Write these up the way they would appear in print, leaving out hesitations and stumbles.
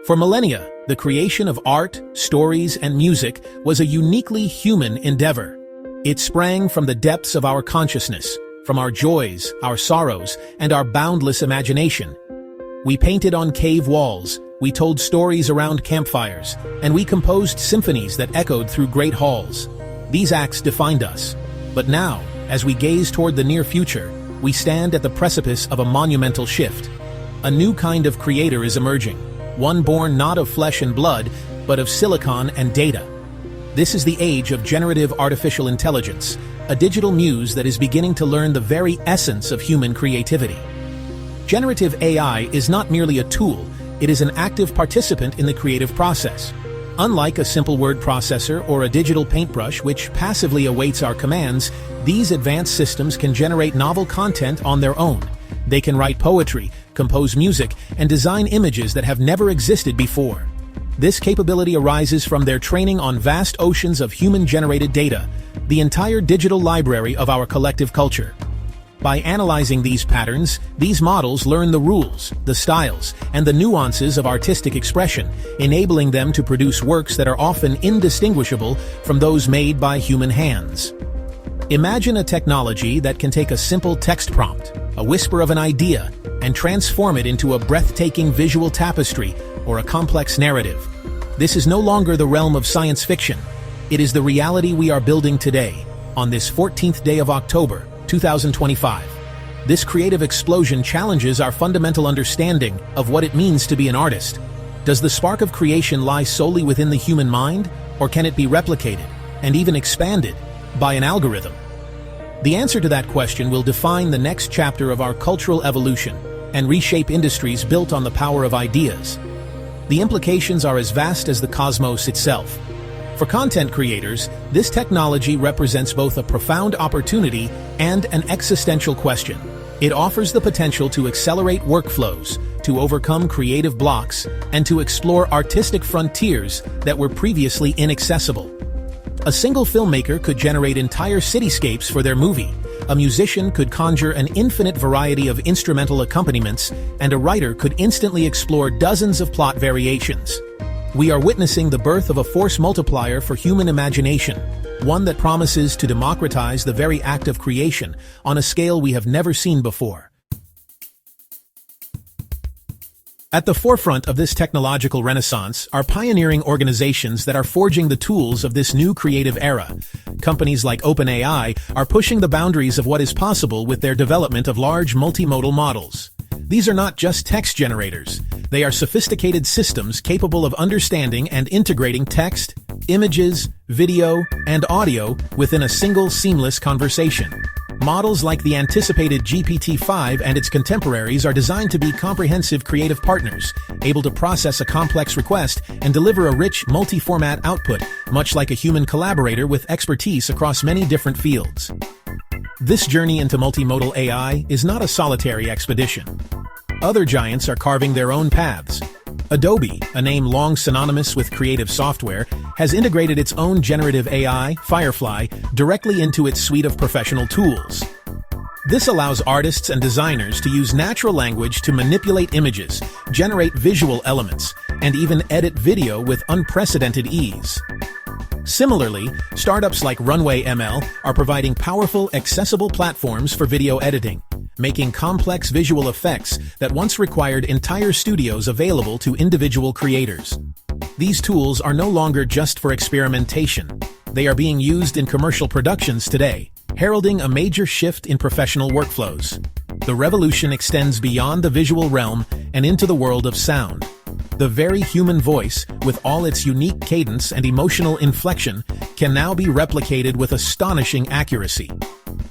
For millennia, the creation of art, stories, and music was a uniquely human endeavor. It sprang from the depths of our consciousness, from our joys, our sorrows, and our boundless imagination. We painted on cave walls, we told stories around campfires, and we composed symphonies that echoed through great halls. These acts defined us. But now, as we gaze toward the near future, we stand at the precipice of a monumental shift. A new kind of creator is emerging, one born not of flesh and blood, but of silicon and data. This is the age of generative artificial intelligence, a digital muse that is beginning to learn the very essence of human creativity. Generative AI is not merely a tool, it is an active participant in the creative process. Unlike a simple word processor or a digital paintbrush which passively awaits our commands, these advanced systems can generate novel content on their own. They can write poetry, compose music, and design images that have never existed before. This capability arises from their training on vast oceans of human-generated data, the entire digital library of our collective culture. By analyzing these patterns, these models learn the rules, the styles, and the nuances of artistic expression, enabling them to produce works that are often indistinguishable from those made by human hands. Imagine a technology that can take a simple text prompt, a whisper of an idea, and transform it into a breathtaking visual tapestry or a complex narrative. This is no longer the realm of science fiction. It is the reality we are building today, on this 14th day of October, 2025. This creative explosion challenges our fundamental understanding of what it means to be an artist. Does the spark of creation lie solely within the human mind, or can it be replicated, and even expanded, by an algorithm? The answer to that question will define the next chapter of our cultural evolution and reshape industries built on the power of ideas. The implications are as vast as the cosmos itself. For content creators, this technology represents both a profound opportunity and an existential question. It offers the potential to accelerate workflows, to overcome creative blocks, and to explore artistic frontiers that were previously inaccessible. A single filmmaker could generate entire cityscapes for their movie, a musician could conjure an infinite variety of instrumental accompaniments, and a writer could instantly explore dozens of plot variations. We are witnessing the birth of a force multiplier for human imagination, one that promises to democratize the very act of creation on a scale we have never seen before. At the forefront of this technological renaissance are pioneering organizations that are forging the tools of this new creative era. Companies like OpenAI are pushing the boundaries of what is possible with their development of large multimodal models. These are not just text generators. They are sophisticated systems capable of understanding and integrating text, images, video, and audio within a single seamless conversation. Models like the anticipated GPT-5 and its contemporaries are designed to be comprehensive creative partners, able to process a complex request and deliver a rich, multi-format output, much like a human collaborator with expertise across many different fields. This journey into multimodal AI is not a solitary expedition. Other giants are carving their own paths. Adobe, a name long synonymous with creative software, has integrated its own generative AI, Firefly, directly into its suite of professional tools. This allows artists and designers to use natural language to manipulate images, generate visual elements, and even edit video with unprecedented ease. Similarly, startups like Runway ML are providing powerful, accessible platforms for video editing, making complex visual effects that once required entire studios available to individual creators. These tools are no longer just for experimentation. They are being used in commercial productions today, heralding a major shift in professional workflows. The revolution extends beyond the visual realm and into the world of sound. The very human voice, with all its unique cadence and emotional inflection, can now be replicated with astonishing accuracy.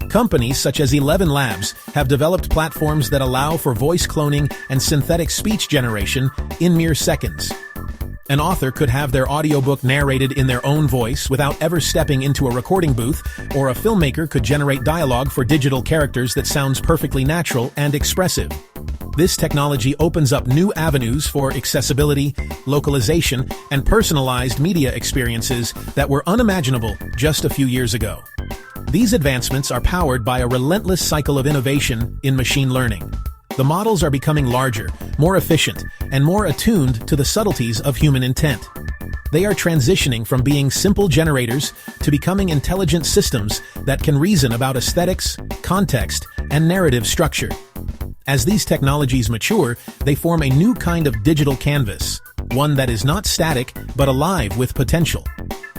Companies such as 11 Labs have developed platforms that allow for voice cloning and synthetic speech generation in mere seconds. An author could have their audiobook narrated in their own voice without ever stepping into a recording booth, or a filmmaker could generate dialogue for digital characters that sounds perfectly natural and expressive. This technology opens up new avenues for accessibility, localization, and personalized media experiences that were unimaginable just a few years ago. These advancements are powered by a relentless cycle of innovation in machine learning. The models are becoming larger, more efficient, and more attuned to the subtleties of human intent. They are transitioning from being simple generators to becoming intelligent systems that can reason about aesthetics, context, and narrative structure. As these technologies mature, they form a new kind of digital canvas, one that is not static but alive with potential.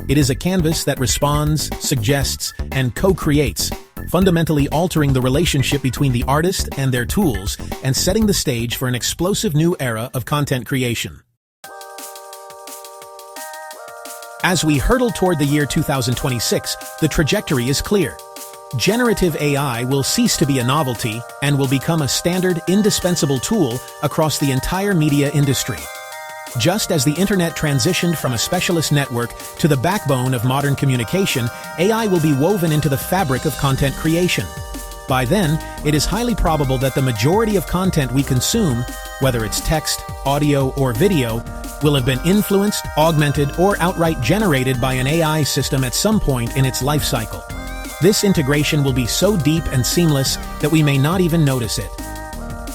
It is a canvas that responds, suggests, and co-creates, fundamentally altering the relationship between the artist and their tools and setting the stage for an explosive new era of content creation. As we hurtle toward the year 2026, the trajectory is clear. Generative AI will cease to be a novelty and will become a standard, indispensable tool across the entire media industry. Just as the internet transitioned from a specialist network to the backbone of modern communication, AI will be woven into the fabric of content creation. By then, it is highly probable that the majority of content we consume, whether it's text, audio, or video, will have been influenced, augmented, or outright generated by an AI system at some point in its life cycle. This integration will be so deep and seamless that we may not even notice it.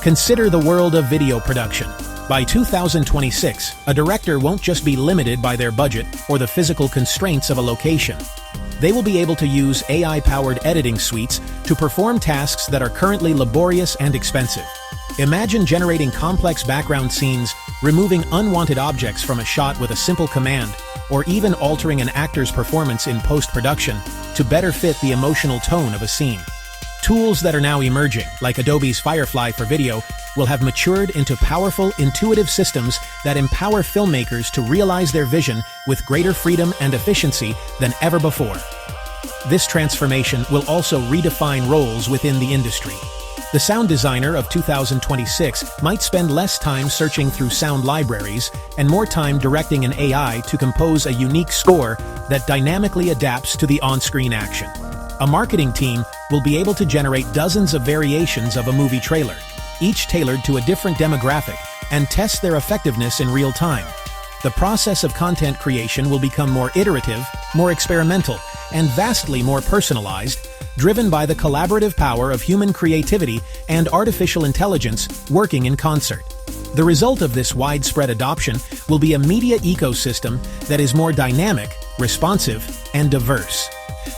Consider the world of video production. By 2026, a director won't just be limited by their budget or the physical constraints of a location. They will be able to use AI-powered editing suites to perform tasks that are currently laborious and expensive. Imagine generating complex background scenes, removing unwanted objects from a shot with a simple command, or even altering an actor's performance in post-production to better fit the emotional tone of a scene. Tools that are now emerging, like Adobe's Firefly for video, will have matured into powerful, intuitive systems that empower filmmakers to realize their vision with greater freedom and efficiency than ever before. This transformation will also redefine roles within the industry. The sound designer of 2026 might spend less time searching through sound libraries and more time directing an AI to compose a unique score that dynamically adapts to the on-screen action. A marketing team will be able to generate dozens of variations of a movie trailer, each tailored to a different demographic, and test their effectiveness in real time. The process of content creation will become more iterative, more experimental, and vastly more personalized, driven by the collaborative power of human creativity and artificial intelligence working in concert. The result of this widespread adoption will be a media ecosystem that is more dynamic, responsive, and diverse.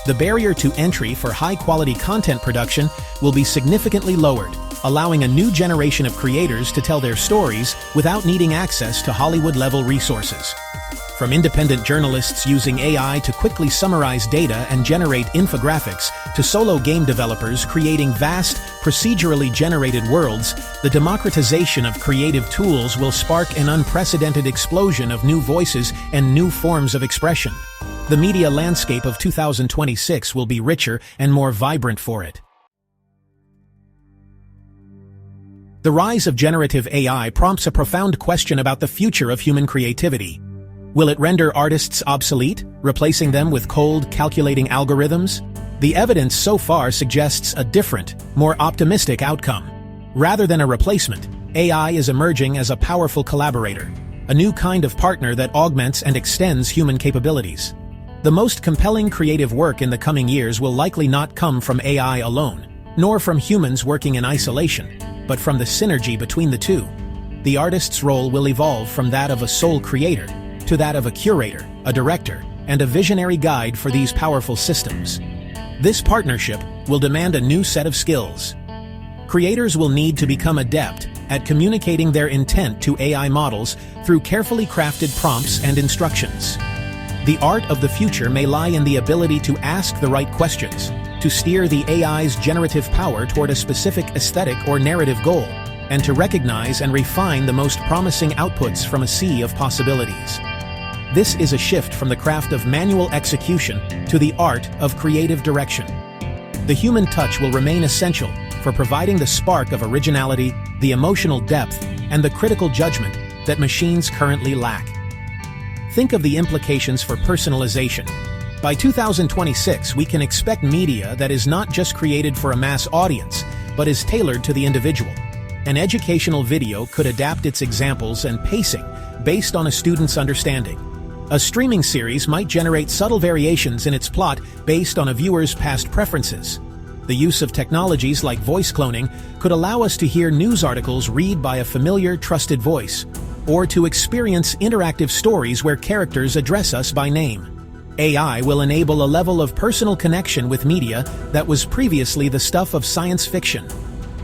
The barrier to entry for high-quality content production will be significantly lowered, allowing a new generation of creators to tell their stories without needing access to Hollywood-level resources. From independent journalists using AI to quickly summarize data and generate infographics, to solo game developers creating vast, procedurally generated worlds, the democratization of creative tools will spark an unprecedented explosion of new voices and new forms of expression. The media landscape of 2026 will be richer and more vibrant for it. The rise of generative AI prompts a profound question about the future of human creativity. Will it render artists obsolete, replacing them with cold, calculating algorithms? The evidence so far suggests a different, more optimistic outcome. Rather than a replacement, AI is emerging as a powerful collaborator, a new kind of partner that augments and extends human capabilities. The most compelling creative work in the coming years will likely not come from AI alone, nor from humans working in isolation, but from the synergy between the two. The artist's role will evolve from that of a sole creator to that of a curator, a director, and a visionary guide for these powerful systems. This partnership will demand a new set of skills. Creators will need to become adept at communicating their intent to AI models through carefully crafted prompts and instructions. The art of the future may lie in the ability to ask the right questions, to steer the AI's generative power toward a specific aesthetic or narrative goal, and to recognize and refine the most promising outputs from a sea of possibilities. This is a shift from the craft of manual execution to the art of creative direction. The human touch will remain essential for providing the spark of originality, the emotional depth, and the critical judgment that machines currently lack. Think of the implications for personalization. By 2026, we can expect media that is not just created for a mass audience, but is tailored to the individual. An educational video could adapt its examples and pacing based on a student's understanding. A streaming series might generate subtle variations in its plot based on a viewer's past preferences. The use of technologies like voice cloning could allow us to hear news articles read by a familiar, trusted voice, or to experience interactive stories where characters address us by name. AI will enable a level of personal connection with media that was previously the stuff of science fiction.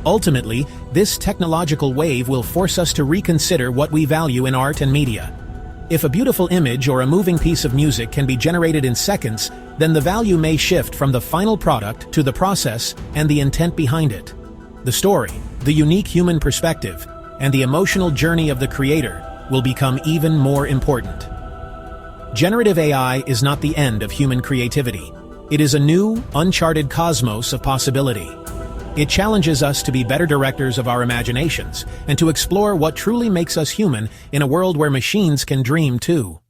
Ultimately, this technological wave will force us to reconsider what we value in art and media. If a beautiful image or a moving piece of music can be generated in seconds, then the value may shift from the final product to the process and the intent behind it. The story, the unique human perspective, and the emotional journey of the creator will become even more important. Generative AI is not the end of human creativity. It is a new, uncharted cosmos of possibility. It challenges us to be better directors of our imaginations and to explore what truly makes us human in a world where machines can dream too.